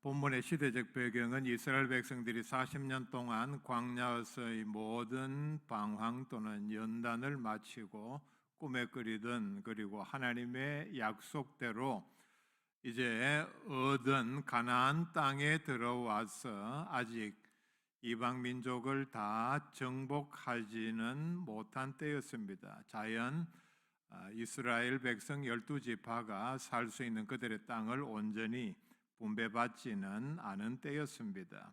본문의 시대적 배경은 이스라엘 백성들이 40년 동안 광야에서의 모든 방황 또는 연단을 마치고 꿈에 그리던 그리고 하나님의 약속대로 이제 얻은 가나안 땅에 들어와서 아직 이방 민족을 다 정복하지는 못한 때였습니다. 자연 이스라엘 백성 12지파가 살 수 있는 그들의 땅을 온전히 분배받지는 않은 때였습니다.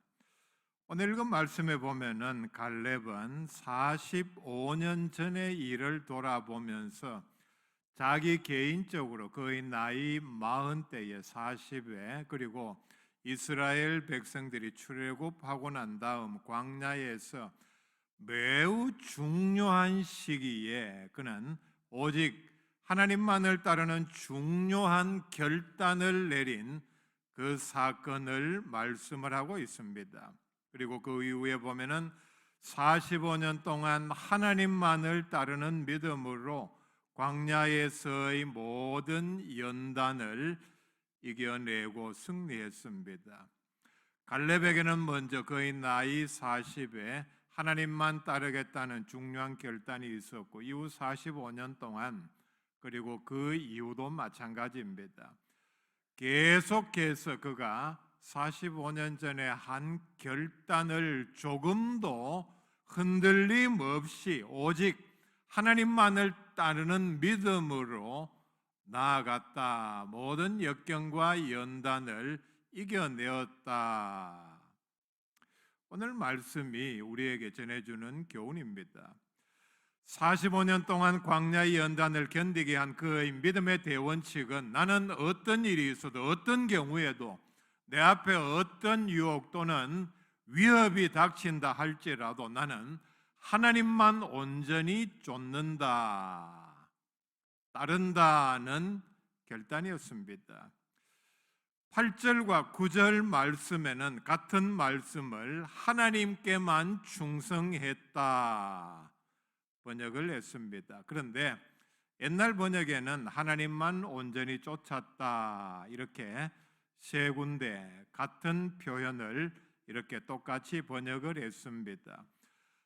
오늘 읽은 말씀에 보면은 갈렙은 45년 전의 일을 돌아보면서 자기 개인적으로 그의 나이 40대에 40에 그리고 이스라엘 백성들이 출애굽하고 난 다음 광야에서 매우 중요한 시기에 그는 오직 하나님만을 따르는 중요한 결단을 내린 그 사건을 말씀을 하고 있습니다. 그리고 그 이후에 보면은 45년 동안 하나님만을 따르는 믿음으로 광야에서의 모든 연단을 이겨내고 승리했습니다. 갈렙에게는 먼저 그의 나이 40에 하나님만 따르겠다는 중요한 결단이 있었고 이후 45년 동안 그리고 그 이후도 마찬가지입니다. 계속해서 그가 45년 전에 한 결단을 조금도 흔들림 없이 오직 하나님만을 따르는 믿음으로 나아갔다. 모든 역경과 연단을 이겨내었다. 오늘 말씀이 우리에게 전해주는 교훈입니다. 45년 동안 광야의 연단을 견디게 한 그의 믿음의 대원칙은 나는 어떤 일이 있어도 어떤 경우에도 내 앞에 어떤 유혹 또는 위협이 닥친다 할지라도 나는 하나님만 온전히 쫓는다, 따른다는 결단이었습니다. 8절과 9절 말씀에는 같은 말씀을 하나님께만 충성했다 번역을 했습니다. 그런데 옛날 번역에는 하나님만 온전히 쫓았다 이렇게 세 군데 같은 표현을 이렇게 똑같이 번역을 했습니다.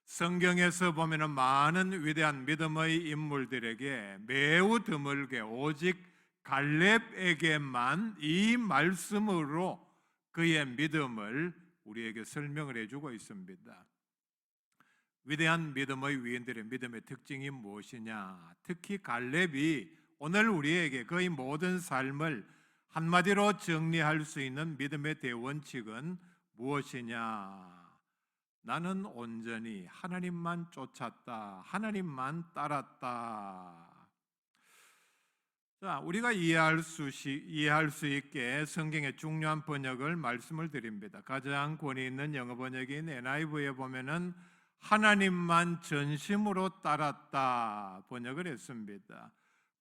성경에서 보면은 많은 위대한 믿음의 인물들에게 매우 드물게 오직 갈렙에게만 이 말씀으로 그의 믿음을 우리에게 설명을 해주고 있습니다. 위대한 믿음의 위인들의 믿음의 특징이 무엇이냐? 특히 갈렙이 오늘 우리에게 그의 모든 삶을 한마디로 정리할 수 있는 믿음의 대원칙은 무엇이냐? 나는 온전히 하나님만 쫓았다. 하나님만 따랐다. 자, 우리가 이해할 수 있게 성경의 중요한 번역을 말씀을 드립니다. 가장 권위 있는 영어 번역인 NIV에 보면은 하나님만 전심으로 따랐다 번역을 했습니다.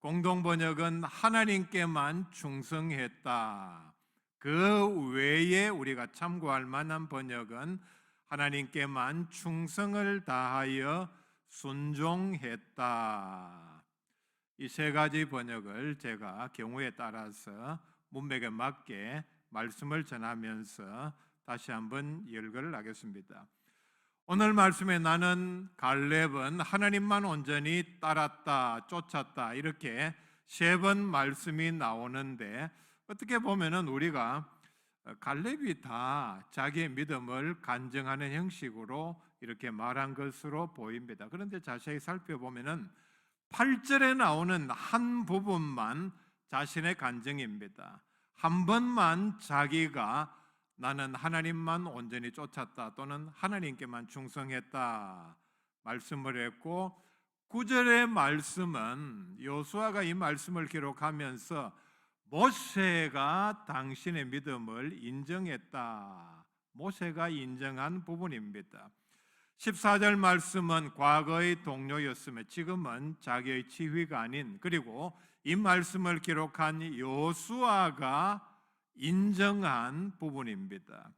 공동 번역은 하나님께만 충성했다. 그 외에 우리가 참고할 만한 번역은 하나님께만 충성을 다하여 순종했다. 이 세 가지 번역을 제가 경우에 따라서 문맥에 맞게 말씀을 전하면서 다시 한번 열거를 하겠습니다. 오늘 말씀에 나는 갈렙은 하나님만 온전히 따랐다, 쫓았다 이렇게 세 번 말씀이 나오는데 어떻게 보면은 우리가 갈렙이 다 자기의 믿음을 간증하는 형식으로 이렇게 말한 것으로 보입니다. 그런데 자세히 살펴보면은 8절에 나오는 한 부분만 자신의 간증입니다. 한 번만 자기가 나는 하나님만 온전히 쫓았다 또는 하나님께만 충성했다 말씀을 했고 9절의 말씀은 여호수아가 이 말씀을 기록하면서 모세가 당신의 믿음을 인정했다. 모세가 인정한 부분입니다. 14절 말씀은 과거의 동료였으며 지금은 자기의 지휘가 아닌 그리고 이 말씀을 기록한 여호수아가 인정한 부분입니다.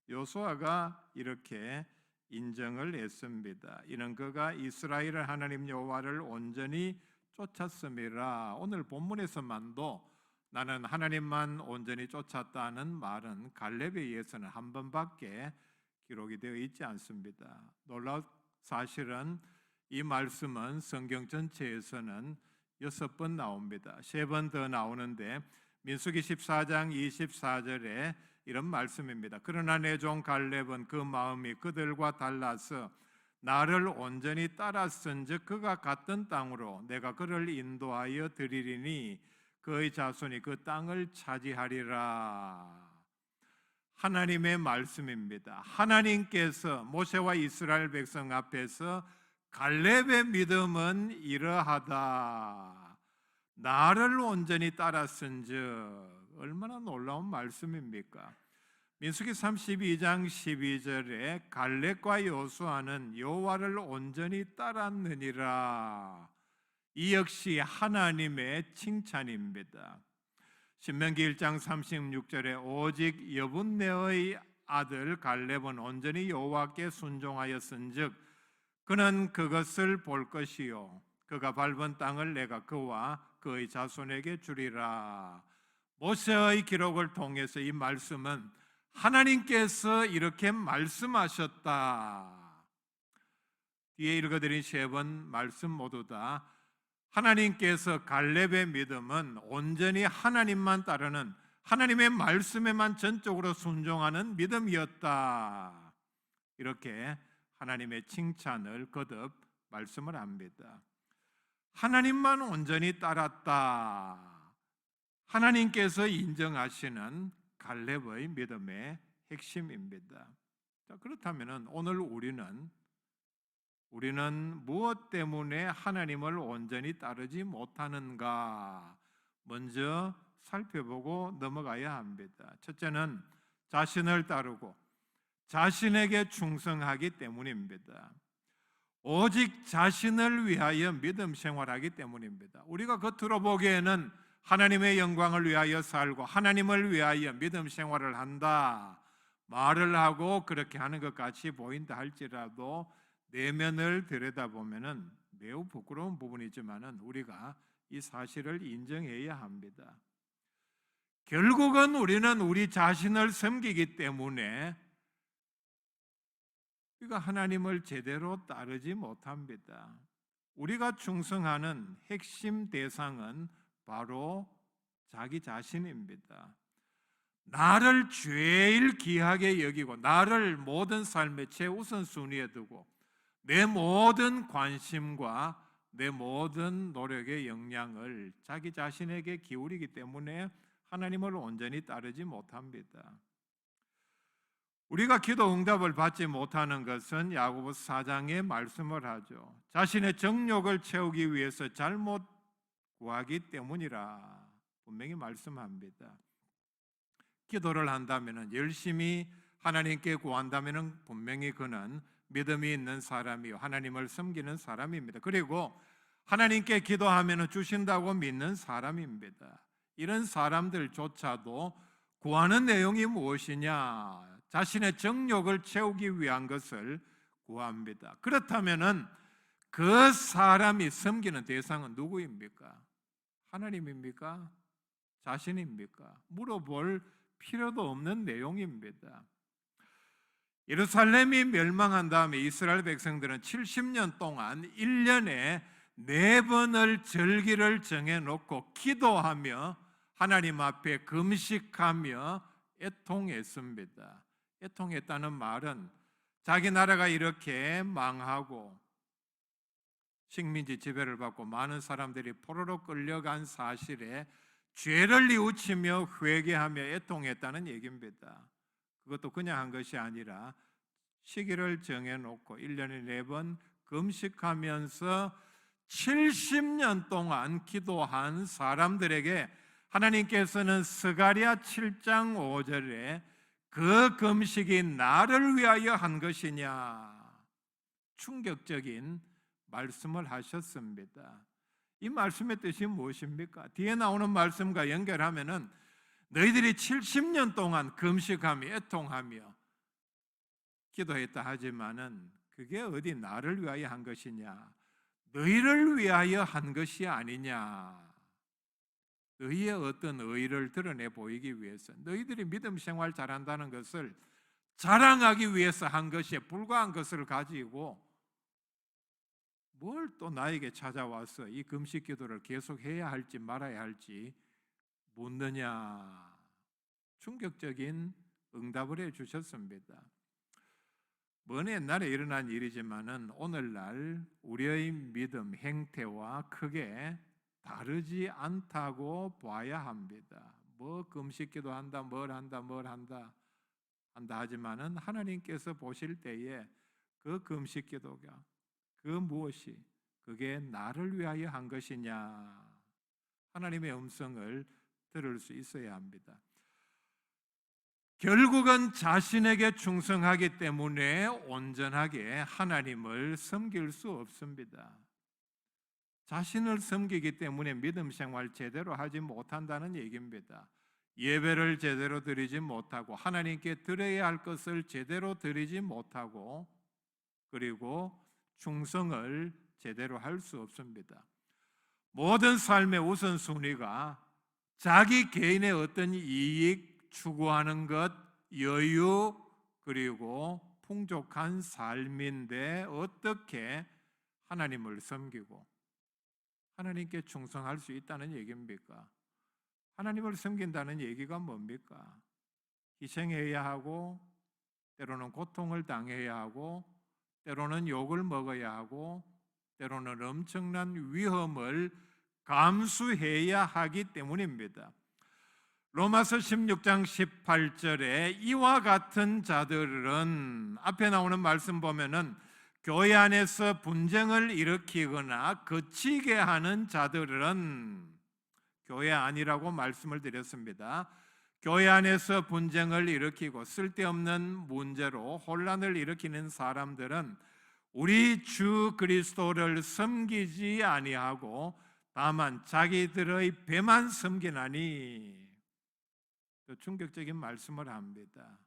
여호수아가 이렇게 인정을 했습니다. 이는 그가 이스라엘 하나님 여호와를 온전히 쫓았음이라. 오늘 본문에서만도 나는 하나님만 온전히 쫓았다는 말은 갈렙에 의해서는 한 번밖에 기록이 되어 있지 않습니다. 놀라운 사실은 이 말씀은 성경 전체에서는 6번 나옵니다. 3번 더 나오는데 민수기 14장 24절에 이런 말씀입니다. 그러나 내 종 갈렙은 그 마음이 그들과 달라서 나를 온전히 따랐은즉 그가 갔던 땅으로 내가 그를 인도하여 드리리니 그의 자손이 그 땅을 차지하리라. 하나님의 말씀입니다. 하나님께서 모세와 이스라엘 백성 앞에서 갈렙의 믿음은 이러하다. 나를 온전히 따랐은즉 얼마나 놀라운 말씀입니까? 민수기 32장 12절에 갈렙과 여호수아는 여호와를 온전히 따랐느니라. 이 역시 하나님의 칭찬입니다. 신명기 1장 36절에 오직 여분네의 아들 갈렙은 온전히 여호와께 순종하였은즉 그는 그것을 볼 것이요 그가 밟은 땅을 내가 그와 그의 자손에게 주리라. 모세의 기록을 통해서 이 말씀은 하나님께서 이렇게 말씀하셨다. 뒤에 읽어드린 3번 말씀 모두 다 하나님께서 갈렙의 믿음은 온전히 하나님만 따르는 하나님의 말씀에만 전적으로 순종하는 믿음이었다. 이렇게 하나님의 칭찬을 거듭 말씀을 합니다. 하나님만 온전히 따랐다. 하나님께서 인정하시는 갈렙의 믿음의 핵심입니다. 자, 그렇다면 오늘 우리는 무엇 때문에 하나님을 온전히 따르지 못하는가 먼저 살펴보고 넘어가야 합니다. 첫째는 자신을 따르고 자신에게 충성하기 때문입니다. 오직 자신을 위하여 믿음 생활하기 때문입니다. 우리가 겉으로 보기에는 하나님의 영광을 위하여 살고 하나님을 위하여 믿음 생활을 한다 말을 하고 그렇게 하는 것 같이 보인다 할지라도 내면을 들여다보면 매우 부끄러운 부분이지만 우리가 이 사실을 인정해야 합니다. 결국은 우리는 우리 자신을 섬기기 때문에 우리가 하나님을 제대로 따르지 못합니다. 우리가 충성하는 핵심 대상은 바로 자기 자신입니다. 나를 제일 귀하게 여기고 나를 모든 삶의 최우선순위에 두고 내 모든 관심과 내 모든 노력의 영향을 자기 자신에게 기울이기 때문에 하나님을 온전히 따르지 못합니다. 우리가 기도 응답을 받지 못하는 것은 야고보서 4장에 말씀을 하죠. 자신의 정욕을 채우기 위해서 잘못 구하기 때문이라 분명히 말씀합니다. 기도를 한다면 열심히 하나님께 구한다면 분명히 그는 믿음이 있는 사람이요 하나님을 섬기는 사람입니다. 그리고 하나님께 기도하면 주신다고 믿는 사람입니다. 이런 사람들조차도 구하는 내용이 무엇이냐? 자신의 정욕을 채우기 위한 것을 구합니다. 그렇다면 그 사람이 섬기는 대상은 누구입니까? 하나님입니까? 자신입니까? 물어볼 필요도 없는 내용입니다. 예루살렘이 멸망한 다음에 이스라엘 백성들은 70년 동안 1년에 4번을 절기를 정해놓고 기도하며 하나님 앞에 금식하며 애통했습니다. 애통했다는 말은 자기 나라가 이렇게 망하고 식민지 지배를 받고 많은 사람들이 포로로 끌려간 사실에 죄를 뉘우치며 회개하며 애통했다는 얘기입니다. 그것도 그냥 한 것이 아니라 시기를 정해놓고 1년에 4번 금식하면서 70년 동안 기도한 사람들에게 하나님께서는 스가랴 7장 5절에 그 금식이 나를 위하여 한 것이냐 충격적인 말씀을 하셨습니다. 이 말씀의 뜻이 무엇입니까? 뒤에 나오는 말씀과 연결하면은 너희들이 70년 동안 금식하며 애통하며 기도했다 하지만은 그게 어디 나를 위하여 한 것이냐? 너희를 위하여 한 것이 아니냐? 너희의 어떤 의의를 드러내 보이기 위해서, 너희들이 믿음 생활 잘한다는 것을 자랑하기 위해서 한 것에 불과한 것을 가지고 뭘 또 나에게 찾아와서 이 금식 기도를 계속 해야 할지 말아야 할지 묻느냐. 충격적인 응답을 해 주셨습니다. 먼 옛날에 일어난 일이지만은 오늘날 우리의 믿음 행태와 크게 다르지 않다고 봐야 합니다. 뭐 금식기도 한다, 뭘 한다 하지만은 하나님께서 보실 때에 그 금식기도가 그 무엇이 그게 나를 위하여 한 것이냐, 하나님의 음성을 들을 수 있어야 합니다. 결국은 자신에게 충성하기 때문에 온전하게 하나님을 섬길 수 없습니다. 자신을 섬기기 때문에 믿음 생활 제대로 하지 못한다는 얘기입니다. 예배를 제대로 드리지 못하고 하나님께 드려야 할 것을 제대로 드리지 못하고 그리고 충성을 제대로 할 수 없습니다. 모든 삶의 우선순위가 자기 개인의 어떤 이익 추구하는 것, 여유 그리고 풍족한 삶인데 어떻게 하나님을 섬기고 하나님께 충성할 수 있다는 얘기입니까? 하나님을 섬긴다는 얘기가 뭡니까? 희생해야 하고 때로는 고통을 당해야 하고 때로는 욕을 먹어야 하고 때로는 엄청난 위험을 감수해야 하기 때문입니다. 로마서 16장 18절에 이와 같은 자들은 앞에 나오는 말씀 보면은 교회 안에서 분쟁을 일으키거나 거치게 하는 자들은 교회 아니라고 말씀을 드렸습니다. 교회 안에서 분쟁을 일으키고 쓸데없는 문제로 혼란을 일으키는 사람들은 우리 주 그리스도를 섬기지 아니하고 다만 자기들의 배만 섬기나니, 충격적인 말씀을 합니다.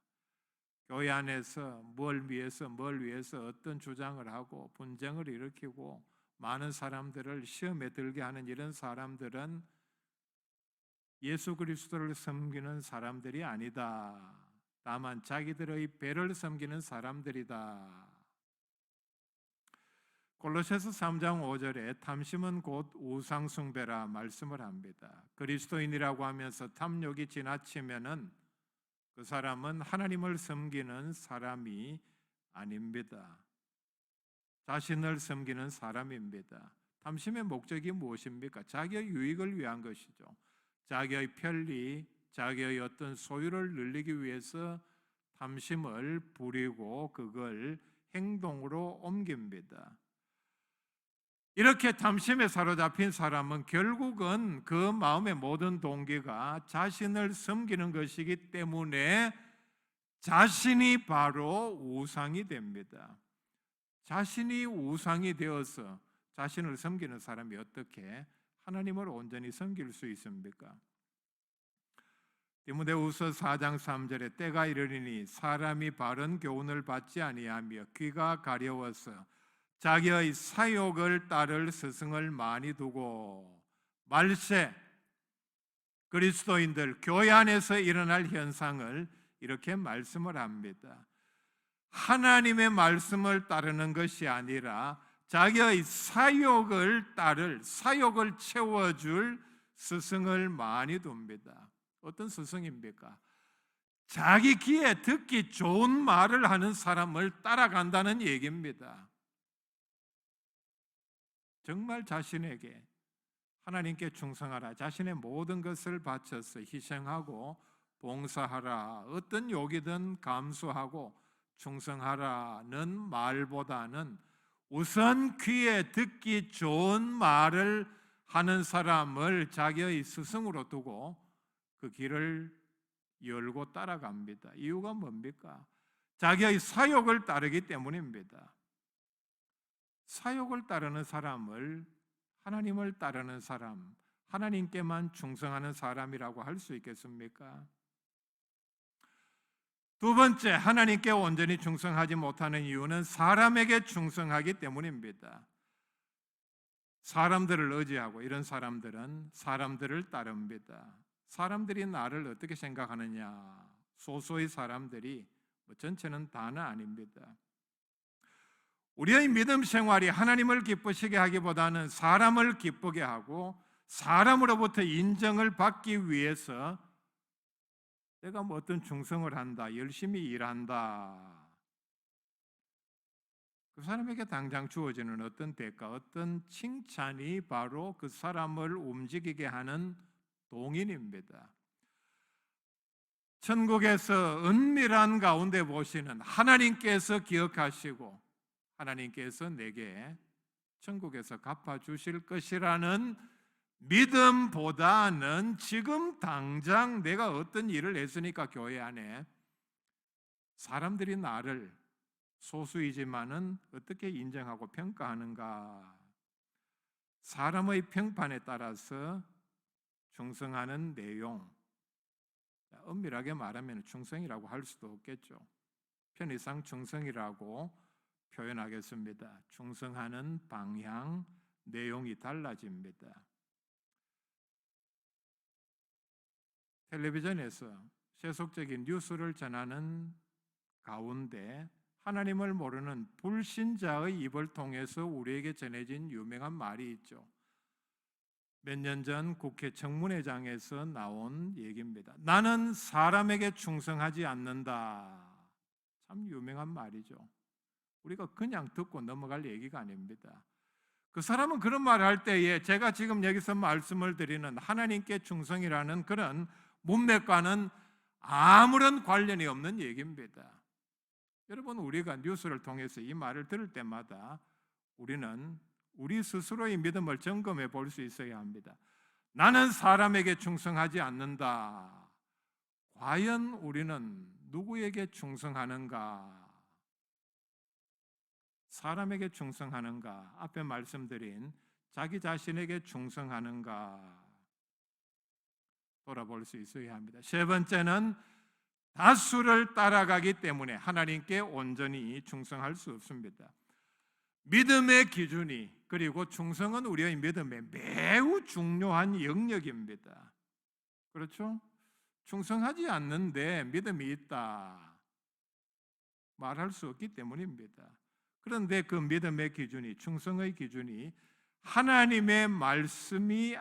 교회 안에서 뭘 위해서 어떤 주장을 하고 분쟁을 일으키고 많은 사람들을 시험에 들게 하는 이런 사람들은 예수 그리스도를 섬기는 사람들이 아니다. 다만 자기들의 배를 섬기는 사람들이다. 골로새서 3장 5절에 탐심은 곧 우상 숭배라 말씀을 합니다. 그리스도인이라고 하면서 탐욕이 지나치면은 그 사람은 하나님을 섬기는 사람이 아닙니다. 자신을 섬기는 사람입니다. 탐심의 목적이 무엇입니까? 자기의 유익을 위한 것이죠. 자기의 편리, 자기의 어떤 소유를 늘리기 위해서 탐심을 부리고 그걸 행동으로 옮깁니다. 이렇게 탐심에 사로잡힌 사람은 결국은 그 마음의 모든 동기가 자신을 섬기는 것이기 때문에 자신이 바로 우상이 됩니다. 자신이 우상이 되어서 자신을 섬기는 사람이 어떻게 하나님을 온전히 섬길 수 있습니까? 디모데후서 4장 3절에 때가 이르리니 사람이 바른 교훈을 받지 아니하며 귀가 가려워서 자기의 사욕을 따를 스승을 많이 두고, 말세 그리스도인들 교회 안에서 일어날 현상을 이렇게 말씀을 합니다. 하나님의 말씀을 따르는 것이 아니라 자기의 사욕을 따를, 사욕을 채워줄 스승을 많이 둡니다. 어떤 스승입니까? 자기 귀에 듣기 좋은 말을 하는 사람을 따라간다는 얘기입니다. 정말 자신에게 하나님께 충성하라, 자신의 모든 것을 바쳐서 희생하고 봉사하라, 어떤 욕이든 감수하고 충성하라는 말보다는 우선 귀에 듣기 좋은 말을 하는 사람을 자기의 스승으로 두고 그 길을 열고 따라갑니다. 이유가 뭡니까? 자기의 사욕을 따르기 때문입니다. 사욕을 따르는 사람을 하나님을 따르는 사람, 하나님께만 충성하는 사람이라고 할 수 있겠습니까? 두 번째, 하나님께 온전히 충성하지 못하는 이유는 사람에게 충성하기 때문입니다. 사람들을 의지하고 이런 사람들은 사람들을 따릅니다. 사람들이 나를 어떻게 생각하느냐, 소수의 사람들이, 전체는 다는 아닙니다. 우리의 믿음 생활이 하나님을 기쁘시게 하기보다는 사람을 기쁘게 하고 사람으로부터 인정을 받기 위해서 내가 뭐 어떤 충성을 한다, 열심히 일한다, 그 사람에게 당장 주어지는 어떤 대가, 어떤 칭찬이 바로 그 사람을 움직이게 하는 동인입니다. 천국에서 은밀한 가운데 보시는 하나님께서 기억하시고 하나님께서 내게 천국에서 갚아주실 것이라는 믿음보다는 지금 당장 내가 어떤 일을 했으니까 교회 안에 사람들이 나를 소수이지만은 어떻게 인정하고 평가하는가, 사람의 평판에 따라서 충성하는 내용, 엄밀하게 말하면 충성이라고 할 수도 없겠죠. 편의상 충성이라고 표현하겠습니다. 충성하는 방향, 내용이 달라집니다. 텔레비전에서 세속적인 뉴스를 전하는 가운데 하나님을 모르는 불신자의 입을 통해서 우리에게 전해진 유명한 말이 있죠. 몇 년 전 국회 청문회장에서 나온 얘기입니다. 나는 사람에게 충성하지 않는다. 참 유명한 말이죠. 우리가 그냥 듣고 넘어갈 얘기가 아닙니다. 그 사람은 그런 말을 할 때에 제가 지금 여기서 말씀을 드리는 하나님께 충성이라는 그런 문맥과는 아무런 관련이 없는 얘기입니다. 여러분, 우리가 뉴스를 통해서 이 말을 들을 때마다 우리는 우리 스스로의 믿음을 점검해 볼 수 있어야 합니다. 나는 사람에게 충성하지 않는다. 과연 우리는 누구에게 충성하는가? 사람에게 충성하는가? 앞에 말씀드린 자기 자신에게 충성하는가? 돌아볼 수 있어야 합니다. 세 번째는 다수를 따라가기 때문에 하나님께 온전히 충성할 수 없습니다. 믿음의 기준이, 그리고 충성은 우리의 믿음에 매우 중요한 영역입니다. 그렇죠? 충성하지 않는데 믿음이 있다 말할 수 없기 때문입니다. 그런데 그 믿음의 기준이, 충성의 기준이 하나님의 말씀이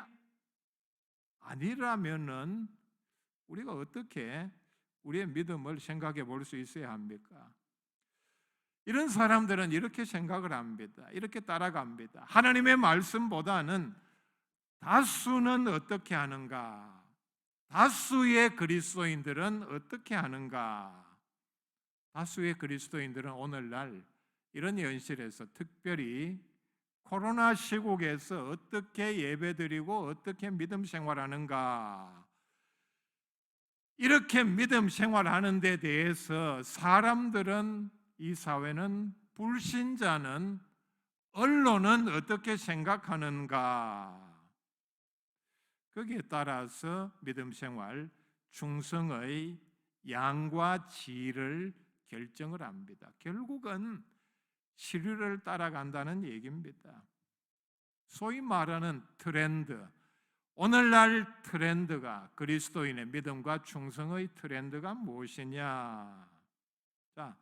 아니라면은 우리가 어떻게 우리의 믿음을 생각해 볼 수 있어야 합니까? 이런 사람들은 이렇게 생각을 합니다. 이렇게 따라갑니다. 하나님의 말씀보다는 다수는 어떻게 하는가? 다수의 그리스도인들은 어떻게 하는가? 다수의 그리스도인들은 오늘날 이런 현실에서, 특별히 코로나 시국에서 어떻게 예배드리고 어떻게 믿음 생활하는가? 이렇게 믿음 생활하는 데 대해서 사람들은, 이 사회는, 불신자는, 언론은 어떻게 생각하는가? 거기에 따라서 믿음 생활, 충성의 양과 질을 결정을 합니다. 결국은 시류를 따라간다는 얘기입니다. 소위 말하는 트렌드, 오늘날 트렌드가, 그리스도인의 믿음과 충성의 트렌드가 무엇이냐? 자,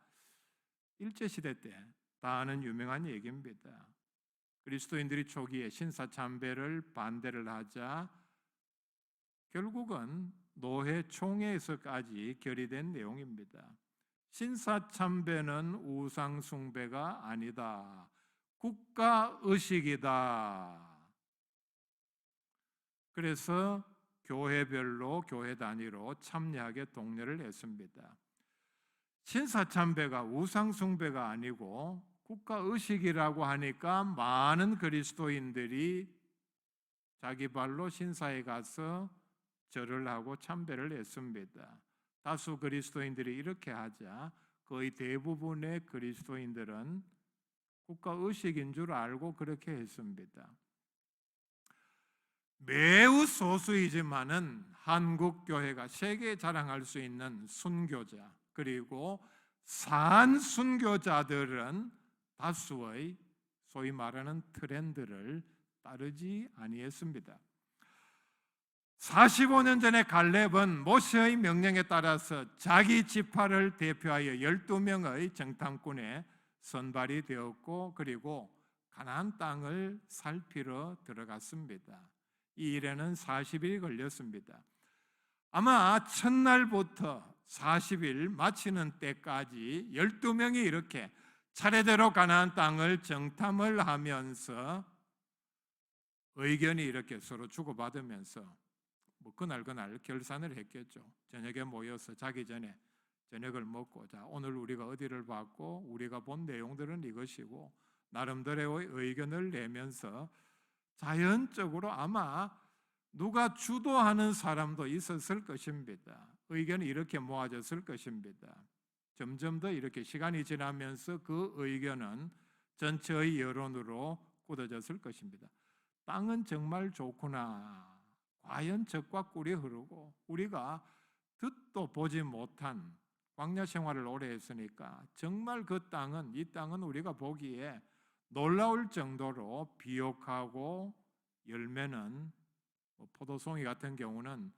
일제시대 때 다 아는 유명한 얘기입니다. 그리스도인들이 초기에 신사참배를 반대를 하자 결국은 노회 총회에서까지 결의된 내용입니다. 신사참배는 우상숭배가 아니다. 국가의식이다. 그래서 교회별로, 교회 단위로 참여하게 독려를 했습니다. 신사참배가 우상숭배가 아니고 국가의식이라고 하니까 많은 그리스도인들이 자기 발로 신사에 가서 절을 하고 참배를 했습니다. 다수 그리스도인들이 이렇게 하자 거의 대부분의 그리스도인들은 국가의식인 줄 알고 그렇게 했습니다. 매우 소수이지만은 한국 교회가 세계에 자랑할 수 있는 순교자, 그리고 산 순교자들은 다수의 소위 말하는 트렌드를 따르지 아니했습니다. 45년 전에 갈렙은 모세의 명령에 따라서 자기 지파를 대표하여 12명의 정탐꾼에 선발이 되었고 그리고 가나안 땅을 살피러 들어갔습니다. 이 일에는 40일이 걸렸습니다. 아마 첫날부터 40일 마치는 때까지 12명이 이렇게 차례대로 가나안 땅을 정탐을 하면서 의견이 이렇게 서로 주고받으면서 그날 결산을 했겠죠. 저녁에 모여서 자기 전에 저녁을 먹고, 자, 오늘 우리가 어디를 봤고 우리가 본 내용들은 이것이고, 나름대로의 의견을 내면서 자연적으로 아마 누가 주도하는 사람도 있었을 것입니다. 의견이 이렇게 모아졌을 것입니다. 점점 더 이렇게 시간이 지나면서 그 의견은 전체의 여론으로 굳어졌을 것입니다. 땅은 정말 좋구나. 과연 젖과 꿀이 흐르고 우리가 듣도 보지 못한 광야 생활을 오래 했으니까 정말 이 땅은 우리가 보기에 놀라울 정도로 비옥하고 열매는 포도송이 같은 경우는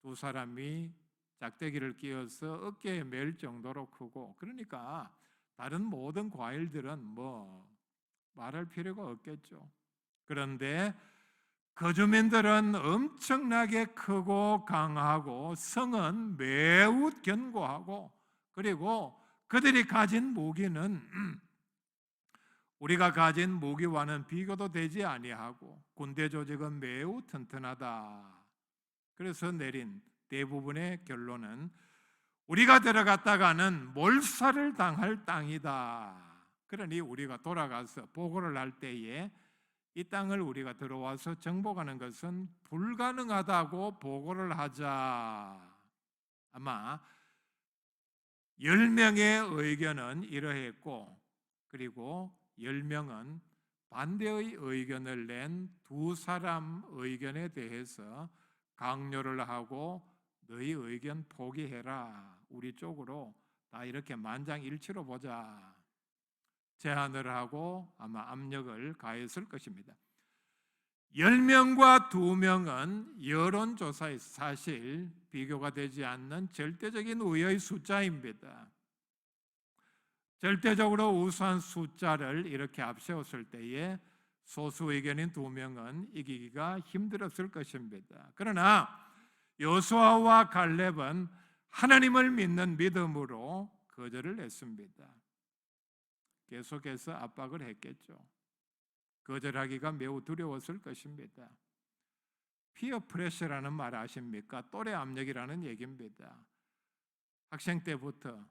두 사람이 짝대기를 끼워서 어깨에 맬 정도로 크고, 그러니까 다른 모든 과일들은 말할 필요가 없겠죠. 그런데 거주민들은 엄청나게 크고 강하고 성은 매우 견고하고, 그리고 그들이 가진 무기는 우리가 가진 무기와는 비교도 되지 아니하고 군대 조직은 매우 튼튼하다. 그래서 내린 대부분의 결론은 우리가 들어갔다가는 몰살을 당할 땅이다. 그러니 우리가 돌아가서 보고를 할 때에 이 땅을 우리가 들어와서 정복하는 것은 불가능하다고 보고를 하자. 아마 10명의 의견은 이러했고, 그리고 10명은 반대의 의견을 낸 두 사람 의견에 대해서 강요를 하고 너희 의견 포기해라. 우리 쪽으로 다 이렇게 만장일치로 보자. 제안을 하고 아마 압력을 가했을 것입니다. 10명과 2명은 여론조사에서 사실 비교가 되지 않는 절대적인 우위의 숫자입니다. 절대적으로 우수한 숫자를 이렇게 앞세웠을 때에 소수 의견인 2명은 이기기가 힘들었을 것입니다. 그러나 여호수아와 갈렙은 하나님을 믿는 믿음으로 거절을 했습니다. 계속해서 압박을 했겠죠. 거절하기가 매우 두려웠을 것입니다. 피어 프레셔라는 말 아십니까? 또래 압력이라는 얘기입니다. 학생 때부터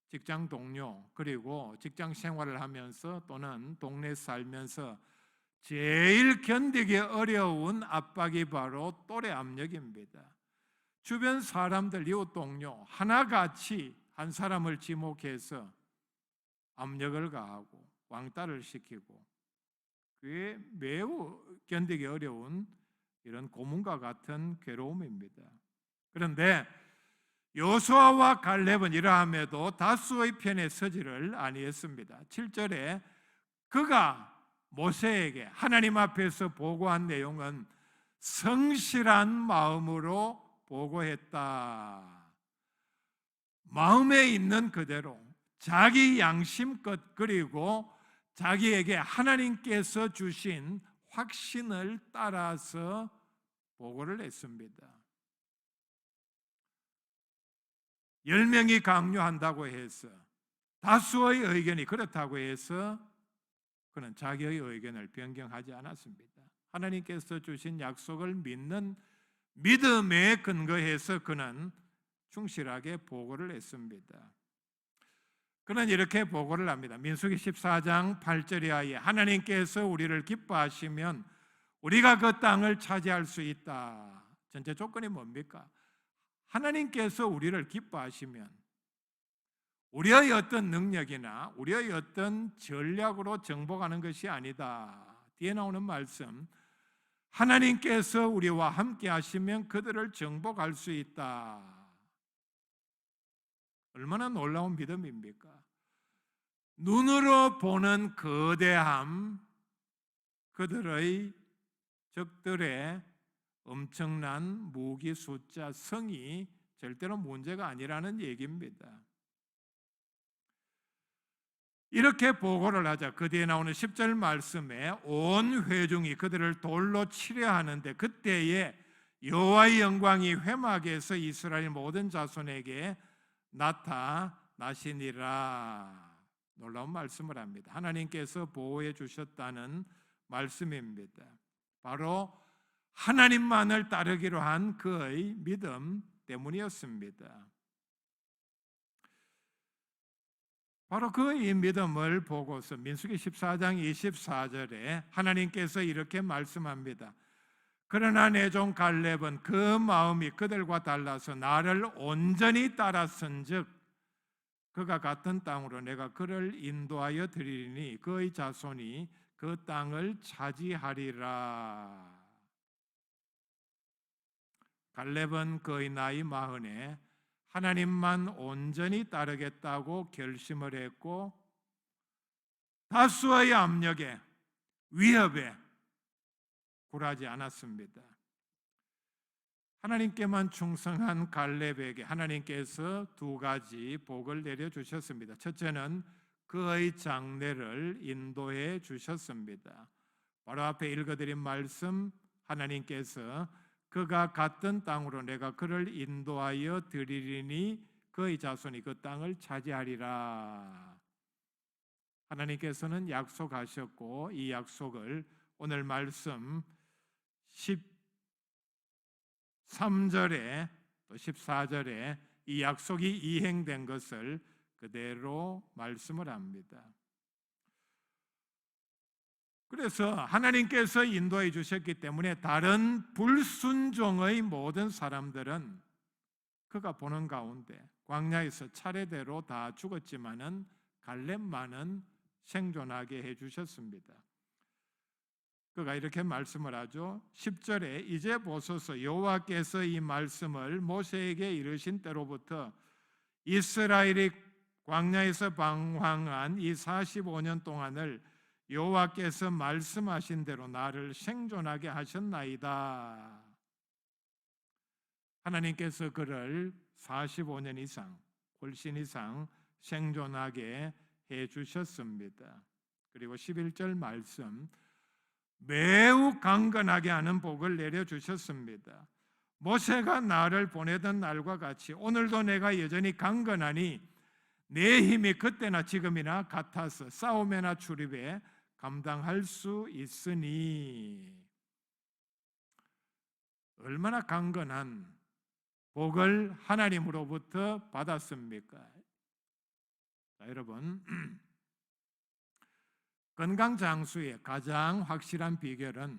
직장 동료 그리고 직장 생활을 하면서 또는 동네에 살면서 제일 견디기 어려운 압박이 바로 또래 압력입니다. 주변 사람들, 이웃 동료 하나같이 한 사람을 지목해서 압력을 가하고 왕따를 시키고, 그게 매우 견디기 어려운 이런 고문과 같은 괴로움입니다. 그런데 여호수아와 갈렙은 이러함에도 다수의 편에 서지를 아니했습니다. 7절에 그가 모세에게 하나님 앞에서 보고한 내용은 성실한 마음으로 보고했다. 마음에 있는 그대로 자기 양심껏, 그리고 자기에게 하나님께서 주신 확신을 따라서 보고를 했습니다. 10명이 강요한다고 해서, 다수의 의견이 그렇다고 해서 그는 자기의 의견을 변경하지 않았습니다. 하나님께서 주신 약속을 믿는 믿음에 근거해서 그는 충실하게 보고를 했습니다. 그는 이렇게 보고를 합니다. 민수기 14장 8절 이하에 하나님께서 우리를 기뻐하시면 우리가 그 땅을 차지할 수 있다. 전제 조건이 뭡니까? 하나님께서 우리를 기뻐하시면 우리의 어떤 능력이나 우리의 어떤 전략으로 정복하는 것이 아니다. 뒤에 나오는 말씀, 하나님께서 우리와 함께 하시면 그들을 정복할 수 있다. 얼마나 놀라운 믿음입니까? 눈으로 보는 거대함, 그들의 적들의 엄청난 무기 숫자, 성이 절대로 문제가 아니라는 얘기입니다. 이렇게 보고를 하자 그 뒤에 나오는 10절 말씀에 온 회중이 그들을 돌로 치려 하는데 그때에 여호와의 영광이 회막에서 이스라엘 모든 자손에게 나타나시니라. 놀라운 말씀을 합니다. 하나님께서 보호해 주셨다는 말씀입니다. 바로 하나님만을 따르기로 한 그의 믿음 때문이었습니다. 바로 그의 믿음을 보고서 민수기 14장 24절에 하나님께서 이렇게 말씀합니다. 그러나 내 종 갈렙은 그 마음이 그들과 달라서 나를 온전히 따랐은즉 그가 같은 땅으로 내가 그를 인도하여 드리리니 그의 자손이 그 땅을 차지하리라. 갈렙은 그의 나이 40에 하나님만 온전히 따르겠다고 결심을 했고 다수의 압력에 위협에 굴하지 않았습니다. 하나님께만 충성한 갈렙에게 하나님께서 두 가지 복을 내려주셨습니다. 첫째는 그의 장래를 인도해 주셨습니다. 바로 앞에 읽어드린 말씀, 하나님께서 그가 갔던 땅으로 내가 그를 인도하여 드리리니 그의 자손이 그 땅을 차지하리라. 하나님께서는 약속하셨고 이 약속을 오늘 말씀 13절에 또 14절에 이 약속이 이행된 것을 그대로 말씀을 합니다. 그래서 하나님께서 인도해 주셨기 때문에 다른 불순종의 모든 사람들은 그가 보는 가운데 광야에서 차례대로 다 죽었지만은 갈렙만은 생존하게 해 주셨습니다. 그가 이렇게 말씀을 하죠. 10절에 이제 보소서 여호와께서 이 말씀을 모세에게 이르신 때로부터 이스라엘이 광야에서 방황한 이 45년 동안을 여호와께서 말씀하신 대로 나를 생존하게 하셨나이다. 하나님께서 그를 45년 이상, 훨씬 이상 생존하게 해 주셨습니다. 그리고 11절 말씀 매우 강건하게 하는 복을 내려주셨습니다. 모세가 나를 보내던 날과 같이 오늘도 내가 여전히 강건하니 내 힘이 그때나 지금이나 같아서 싸움에나 출입에 감당할 수 있으니. 얼마나 강건한 복을 하나님으로부터 받았습니까? 자, 여러분, 건강 장수의 가장 확실한 비결은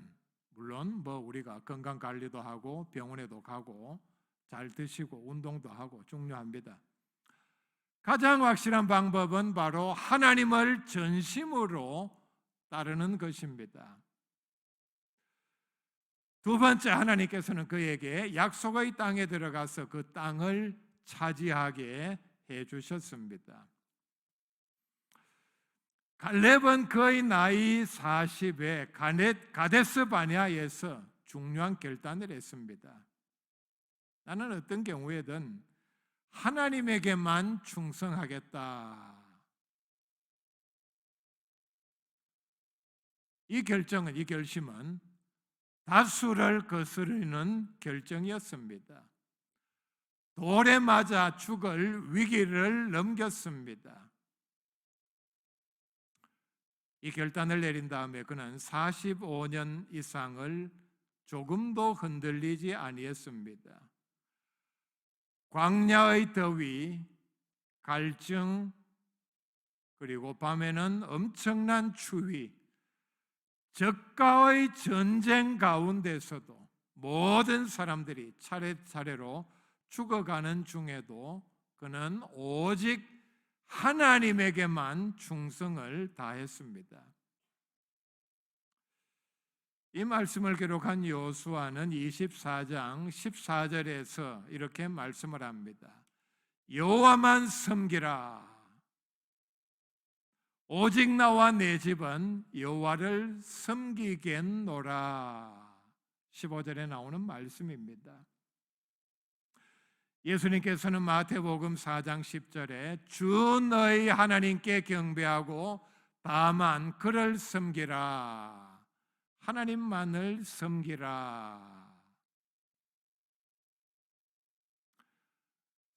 물론 우리가 건강 관리도 하고 병원에도 가고 잘 드시고 운동도 하고 중요합니다. 가장 확실한 방법은 바로 하나님을 전심으로 따르는 것입니다. 두 번째, 하나님께서는 그에게 약속의 땅에 들어가서 그 땅을 차지하게 해 주셨습니다. 갈렙은 그의 나이 40에 가데스 바네아에서 중요한 결단을 했습니다. 나는 어떤 경우에든 하나님에게만 충성하겠다. 이 결심은 다수를 거스르는 결정이었습니다. 돌에 맞아 죽을 위기를 넘겼습니다. 이 결단을 내린 다음에 그는 45년 이상을 조금도 흔들리지 아니했습니다. 광야의 더위, 갈증, 그리고 밤에는 엄청난 추위, 적과의 전쟁 가운데서도 모든 사람들이 차례차례로 죽어가는 중에도 그는 오직 하나님에게만 충성을 다했습니다. 이 말씀을 기록한 여호수아는 24장 14절에서 이렇게 말씀을 합니다. 여호와만 섬기라. 오직 나와 내 집은 여호와를 섬기겠노라. 15절에 나오는 말씀입니다. 예수님께서는 마태복음 4장 10절에 주 너희 하나님께 경배하고 다만 그를 섬기라. 하나님만을 섬기라.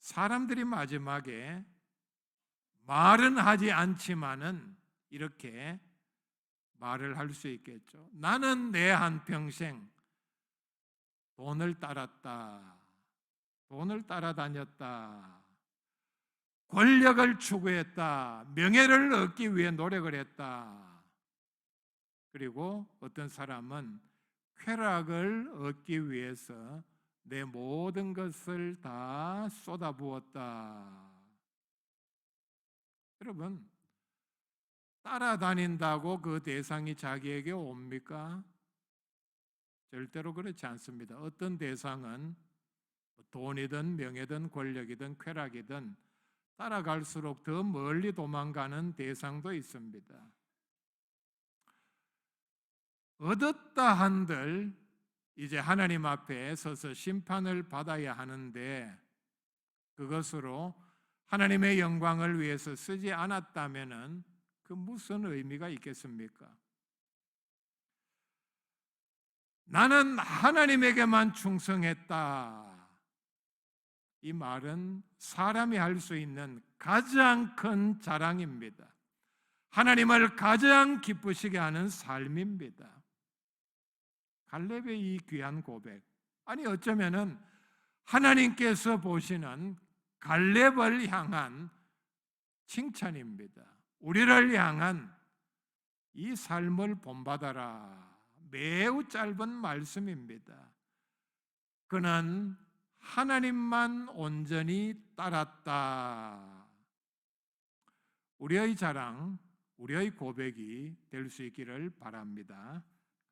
사람들이 마지막에 말은 하지 않지만은 이렇게 말을 할 수 있겠죠. 나는 내 한평생 돈을 따랐다. 돈을 따라다녔다. 권력을 추구했다. 명예를 얻기 위해 노력을 했다. 그리고 어떤 사람은 쾌락을 얻기 위해서 내 모든 것을 다 쏟아부었다. 여러분, 따라다닌다고 그 대상이 자기에게 옵니까? 절대로 그렇지 않습니다. 어떤 대상은 돈이든 명예든 권력이든 쾌락이든 따라갈수록 더 멀리 도망가는 대상도 있습니다. 얻었다 한들 이제 하나님 앞에 서서 심판을 받아야 하는데 그것으로 하나님의 영광을 위해서 쓰지 않았다면은 그 무슨 의미가 있겠습니까? 나는 하나님에게만 충성했다. 이 말은 사람이 할 수 있는 가장 큰 자랑입니다. 하나님을 가장 기쁘시게 하는 삶입니다. 갈렙의 이 귀한 고백, 아니 어쩌면은 하나님께서 보시는 갈렙을 향한 칭찬입니다. 우리를 향한 이 삶을 본받아라. 매우 짧은 말씀입니다. 그는 하나님만 온전히 따랐다. 우리의 자랑, 우리의 고백이 될 수 있기를 바랍니다.